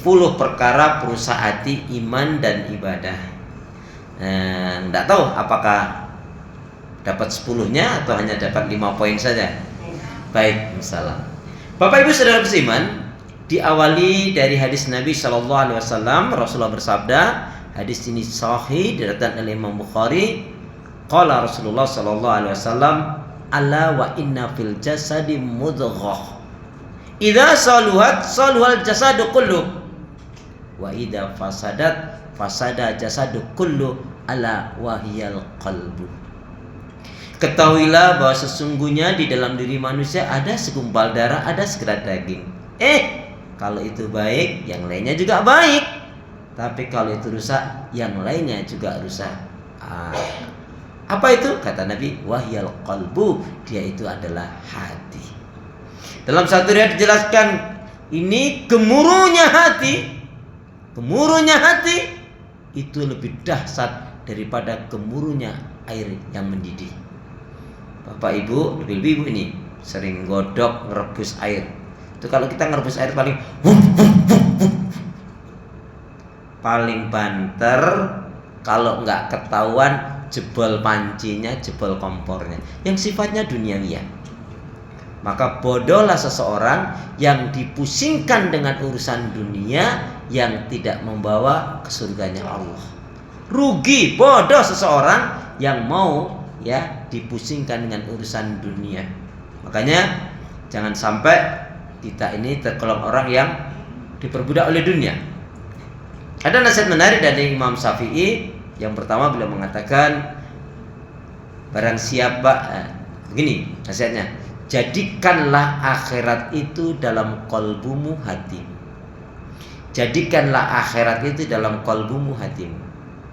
10 perkara perusak hati iman dan ibadah. Nggak tahu apakah dapat 10-nya atau hanya dapat 5 poin saja. Baik, salam. Bapak Ibu Saudara seiman, diawali dari hadis Nabi Shallallahu Alaihi Wasallam. Rasulullah bersabda, hadis ini sahih diriwayatkan oleh Imam Bukhari. Qala Rasulullah Shallallahu Alaihi Wasallam, ala wa inna fil jasadi mudghah, idza saluhat saluhal jasadu kullu, wa idza fasadat fasada jasadu kullu, ala wahiyal qalbu. Ketahuilah bahwa sesungguhnya di dalam diri manusia ada segumpal darah, ada segerat daging. Kalau itu baik, yang lainnya juga baik. Tapi kalau itu rusak, yang lainnya juga rusak. Apa itu? Kata Nabi, wahyal qalbu, dia itu adalah hati. Dalam satu riwayat dijelaskan, ini gemuruhnya hati. Gemuruhnya hati itu lebih dahsyat daripada gemuruhnya air yang mendidih. Bapak Ibu, ibu ini sering godok ngerebus air. Itu kalau kita ngerebus air paling banter, kalau nggak ketahuan jebol pancinya, jebol kompornya, yang sifatnya duniawiya. Maka bodohlah seseorang yang dipusingkan dengan urusan dunia yang tidak membawa ke surganya Allah. Rugi, bodoh seseorang yang mau dipusingkan dengan urusan dunia. Makanya jangan sampai kita ini tergolong orang yang diperbudak oleh dunia. Ada nasihat menarik dari Imam Syafi'i. Yang pertama beliau mengatakan, barang siapa begini nasihatnya, jadikanlah akhirat itu dalam kolbumu hatimu. Jadikanlah akhirat itu dalam kolbumu hatimu.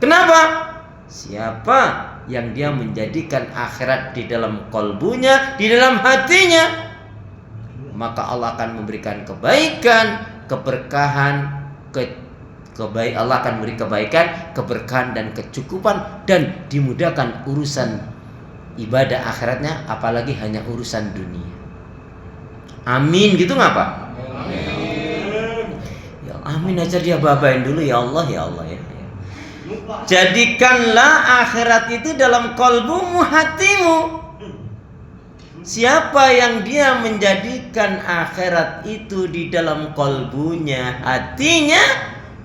Kenapa? Siapa yang dia menjadikan akhirat di dalam kolbunya, di dalam hatinya, maka Allah akan memberikan kebaikan, keberkahan, Allah akan memberi kebaikan, keberkahan dan kecukupan, dan dimudahkan urusan ibadah akhiratnya, apalagi hanya urusan dunia. Amin, gitu nggak Pak? Amin. Ya amin aja dia babain dulu, ya Allah ya. Jadikanlah akhirat itu dalam kolbumu, hatimu. Siapa yang dia menjadikan akhirat itu di dalam kolbunya, hatinya,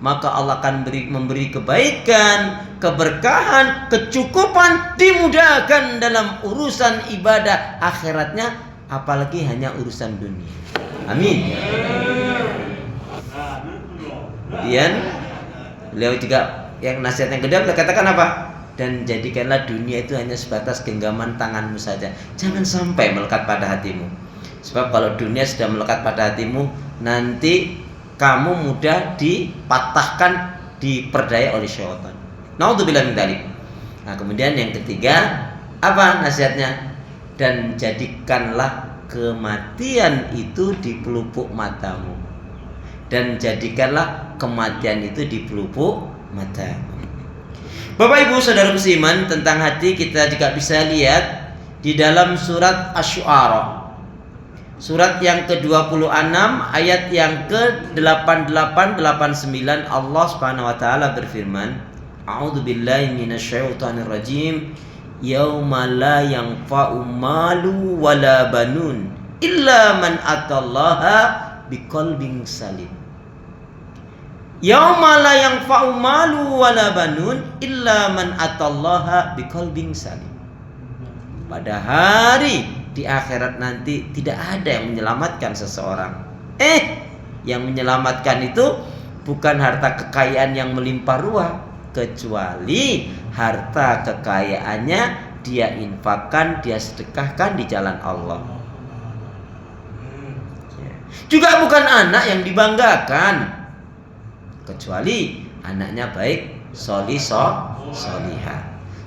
maka Allah akan memberi kebaikan, keberkahan, kecukupan, dimudahkan dalam urusan ibadah akhiratnya, apalagi hanya urusan dunia. Amin. Kemudian beliau juga yang nasihat yang kedua beliau katakan apa? Dan jadikanlah dunia itu hanya sebatas genggaman tanganmu saja. Jangan sampai melekat pada hatimu. Sebab kalau dunia sudah melekat pada hatimu, nanti kamu mudah dipatahkan, diperdaya oleh syaitan. Naudzubillah min dzalik. Nah, kemudian yang ketiga, apa nasihatnya? Dan jadikanlah kematian itu di pelupuk matamu. Dan jadikanlah kematian itu di pelupuk mata. Bapak Ibu Saudara seiman, tentang hati kita juga bisa lihat di dalam surat Asy-Syu'ara. Surat yang ke-26 ayat yang ke-88-89, Allah Subhanahu wa taala berfirman, A'udzubillahi minasyaitonir rajim. Yauma la yanfa'u malu wala banun illa man atallaha biqalbin salim. Yauma la yanfa'u malu wala banun illa man atallaha biqalbin salim. Pada hari di akhirat nanti tidak ada yang menyelamatkan seseorang. Yang menyelamatkan itu bukan harta kekayaan yang melimpah ruah, kecuali harta kekayaannya dia infakkan, dia sedekahkan di jalan Allah. Juga bukan anak yang dibanggakan, kecuali anaknya baik, solihah.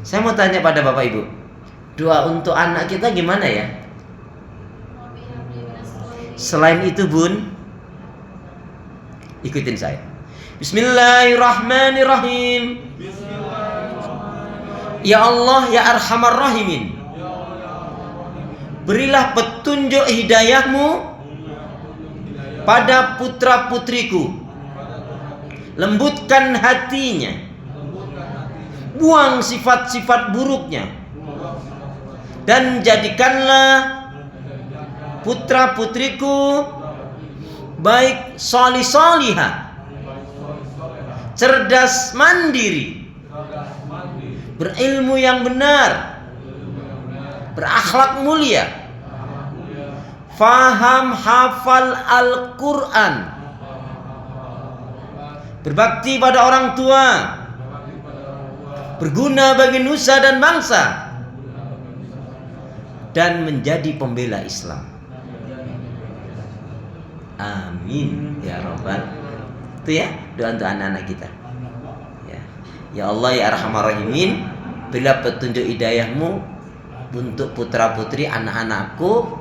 Saya mau tanya pada Bapak Ibu, doa untuk anak kita gimana ya? Selain itu Bun, ikutin saya. Bismillahirrahmanirrahim. Ya Allah ya Arhamar Rahimin, berilah petunjuk hidayahmu pada putra putriku lembutkan hatinya, buang sifat-sifat buruknya, dan jadikanlah putra-putriku baik solih-solihah, cerdas mandiri, berilmu yang benar, berakhlak mulia, faham hafal Al-Quran, berbakti pada orang tua, berguna bagi nusa dan bangsa, dan menjadi pembela Islam. Amin ya Rabbal. Itu ya doa untuk anak-anak kita. Ya Allah ya Arhamar Rahimin, berilah petunjuk hidayahmu untuk putra-putri anak-anakku,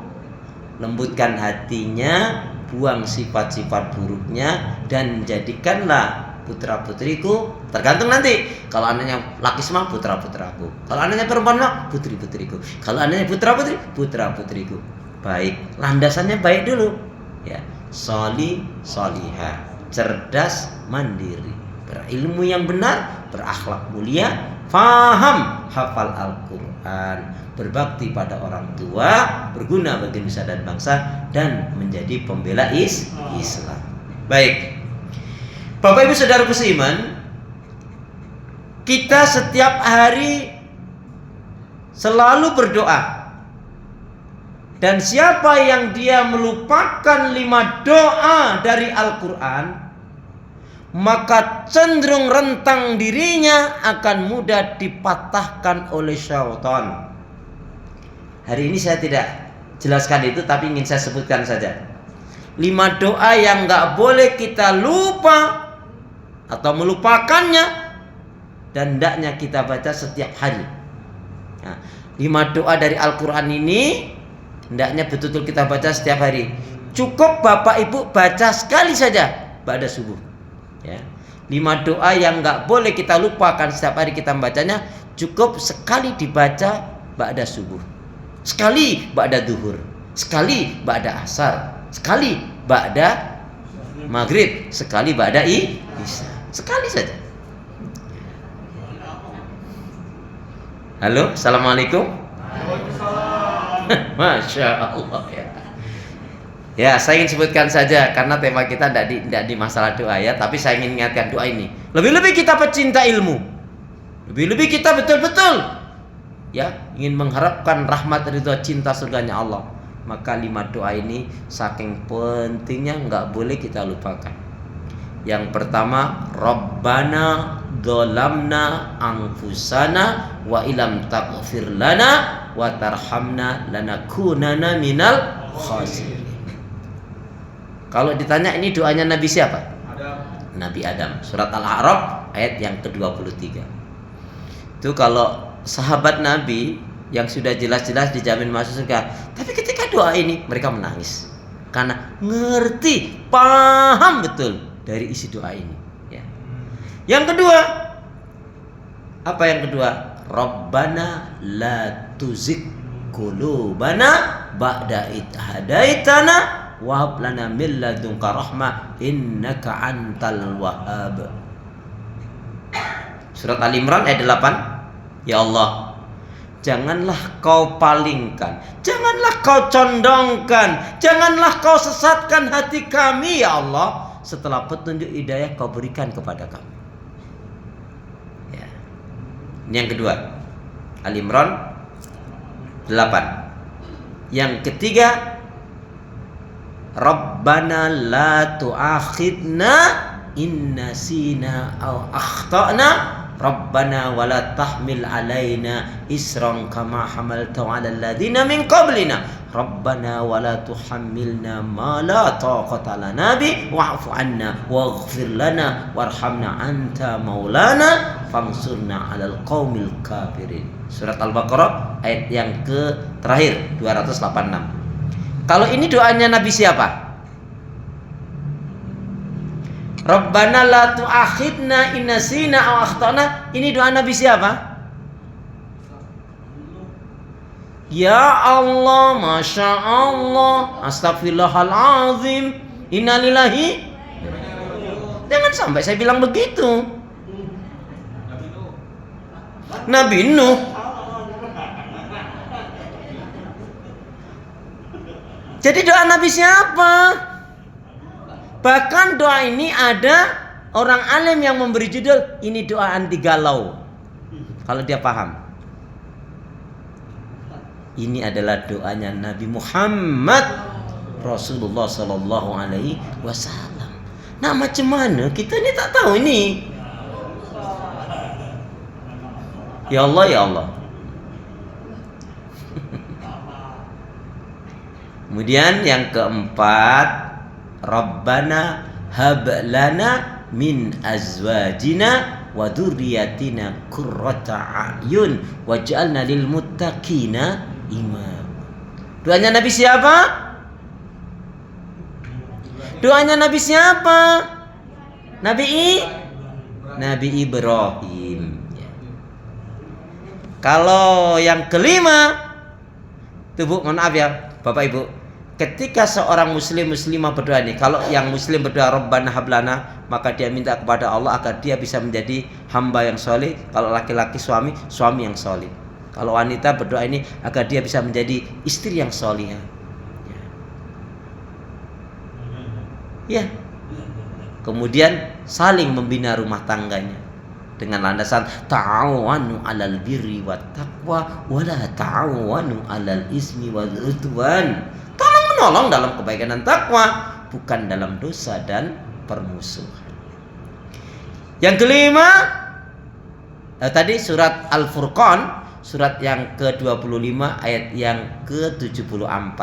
lembutkan hatinya, buang sifat-sifat buruknya, dan jadikanlah putra-putriku, tergantung nanti, kalau anaknya laki semua putra-putraku, kalau anaknya perempuan mah putri-putriku, kalau anaknya putra-putri, putra-putriku. Baik, landasannya baik dulu ya, solih solihah, cerdas mandiri, berilmu yang benar, berakhlak mulia, faham hafal Al-Quran, berbakti pada orang tua, berguna bagi nusa dan bangsa, dan menjadi pembela Islam. Baik, Bapak Ibu Saudaraku seiman, kita setiap hari selalu berdoa. Dan siapa yang dia melupakan 5 doa dari Al-Quran, maka cenderung rentang dirinya akan mudah dipatahkan oleh syaitan. Hari ini saya tidak jelaskan itu, tapi ingin saya sebutkan saja 5 doa yang gak boleh kita lupa atau melupakannya, dan hendaknya kita baca setiap hari. Nah, 5 doa dari Al-Quran ini hendaknya betul-betul kita baca setiap hari. Cukup Bapak Ibu baca sekali saja ba'da subuh ya. 5 doa yang gak boleh kita lupakan setiap hari kita membacanya, cukup sekali dibaca ba'da subuh, sekali ba'da duhur, sekali ba'da asar, sekali ba'da maghrib, sekali ba'da isya. Sekali saja. Halo, assalamualaikum. Masya Allah ya. Ya, saya ingin sebutkan saja karena tema kita tidak di masalah doa ya, tapi saya ingin ingatkan doa ini. Lebih-lebih kita pecinta ilmu, lebih-lebih kita betul-betul ya ingin mengharapkan rahmat ridha cinta surganya Allah. Maka 5 doa ini saking pentingnya nggak boleh kita lupakan. Yang pertama, Rabbana dzalamna anfusana wa ilam taghfir lana wa tarhamna lanakunanna minal khasirin. Kalau ditanya ini doanya Nabi siapa? Nabi Adam. Surat Al-A'raf ayat yang ke-23. Itu kalau sahabat Nabi yang sudah jelas-jelas dijamin masuk surga, tapi ketika doa ini mereka menangis karena ngerti, paham betul dari isi doa ini ya. Yang kedua, apa yang kedua? Rabbana la tuzigh qulubana ba'da id hadaitana wa hab lana min ladunka rahmah innaka antal wahhab. Surat Al-Imran ayat 8. Ya Allah, janganlah kau palingkan, janganlah kau condongkan, janganlah kau sesatkan hati kami ya Allah setelah petunjuk hidayah kau berikan kepada kami. Ya. Ini yang kedua, Al-Imran 8. Yang ketiga, Rabbana la tu'akhidna in nasina aw akhtana Rabbana wala tahmil alaina isran kama hamalta 'alal ladzina min qablina Rabbana wala tuhammilna ma la taqata lana bi wa'fu 'anna waghfir lana warhamna anta maulana fansurna 'alal qaumil kafirin. Surat Al-Baqarah ayat yang terakhir 286. Kalau ini doanya Nabi siapa? Rabbana la tu'akhidna in nasina aw akhtana. Ini doa Nabi siapa? Ya Allah, Masya Allah, Astaghfirullahaladzim, innalillahi. Jangan sampai saya bilang begitu. Nabi Nuh. Jadi doa Nabi siapa? Bahkan doa ini ada orang alim yang memberi judul, ini doa anti galau. Kalau dia paham. Ini adalah doanya Nabi Muhammad Rasulullah Sallallahu Alaihi Wasallam. Nah, macam mana kita ini tak tahu ini? Ya Allah, ya Allah. Kemudian yang keempat, Rabbana hab lana min azwajina wa dzurriyyatina qurrata a'yun waj'alna lil muttaqina imam. Doanya Nabi siapa? Doanya Nabi siapa? Nabi Ibrahim. Kalau yang kelima, tuh Bu, mohon maaf ya Bapak Ibu, ketika seorang muslimah berdoa ini, kalau yang muslim berdoa Rabbana hablana, maka dia minta kepada Allah agar dia bisa menjadi hamba yang soleh. Kalau laki-laki suami yang soleh. Kalau wanita berdoa ini agar dia bisa menjadi istri yang solehah. Ya. Kemudian saling membina rumah tangganya dengan landasan ta'awanu 'alal birri wat taqwa wa la ta'awanu 'alal ismi wal udwan. Tolong menolong dalam kebaikan dan takwa, bukan dalam dosa dan permusuhan. Yang kelima, tadi surat Al-Furqan, surat yang ke-25 ayat yang ke-74.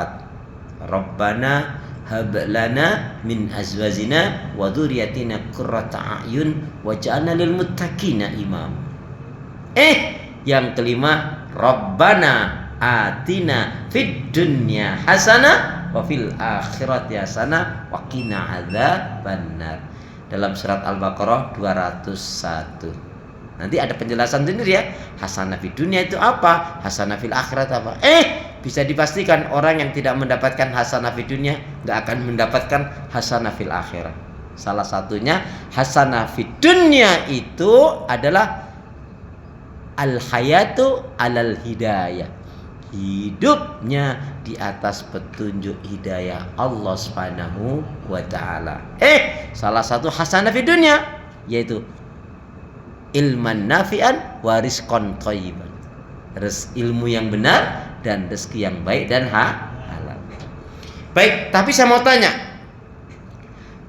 Rabbana hab lana min azwajina wa dzurriyyatina qurrata a'yun waj'alna lil muttaqina imam. Yang kelima, Rabbana atina fid dunya hasanah wa fil akhirati hasanah wa qina adzabannar. Dalam surat Al-Baqarah 201. Nanti ada penjelasan sendiri ya. Hasanah fid dunya itu apa? Hasanah fil akhirat apa? Bisa dipastikan orang yang tidak mendapatkan hasanah fid dunya enggak akan mendapatkan hasanah fil akhirat. Salah satunya hasanah fid dunya itu adalah al-hayatu alal hidayah. Hidupnya di atas petunjuk hidayah Allah Subhanahu wa taala. Salah satu hasanah fid dunya yaitu ilman nafi'an wa rizqan thayyiban. Ilmu yang benar dan rezeki yang baik dan halal. Baik, tapi saya mau tanya.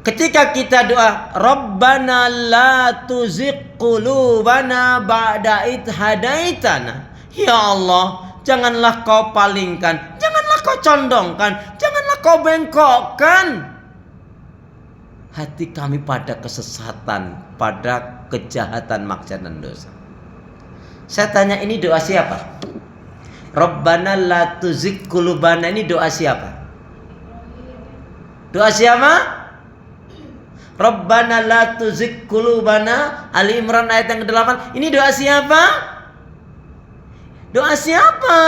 Ketika kita doa Rabbana la tuzigh qulubana ba'da id hadaitana. Ya Allah, janganlah kau palingkan, janganlah kau condongkan, janganlah kau bengkokkan hati kami pada kesesatan, pada kejahatan, maksiat dan dosa. Saya tanya, ini doa siapa? Rabbana la tuzigh qulubana, ini doa siapa? Doa siapa? Rabbana la tuzigh qulubana, Ali Imran ayat yang ke-8. Ini doa siapa? Doa siapa?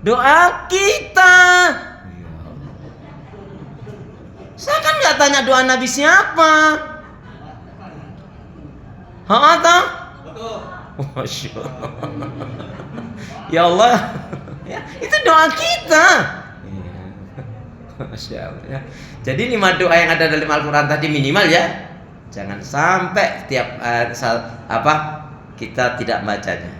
Doa kita. Saya kan nggak tanya doa Nabi siapa. Atau? Masya Allah. Ya Allah, ya, itu doa kita. Masya Allah. Ya. Jadi 5 doa yang ada dalam Al-Quran tadi minimal ya. Jangan sampai tiap kita tidak bacanya.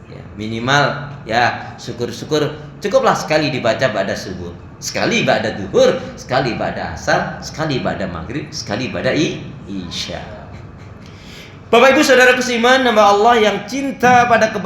Ya, minimal ya syukur-syukur cukuplah sekali dibaca pada subuh, sekali pada duhur, sekali pada asar, sekali pada maghrib, sekali pada isya. Bapak Ibu Saudara seiman, nama Allah yang cinta pada kebaikan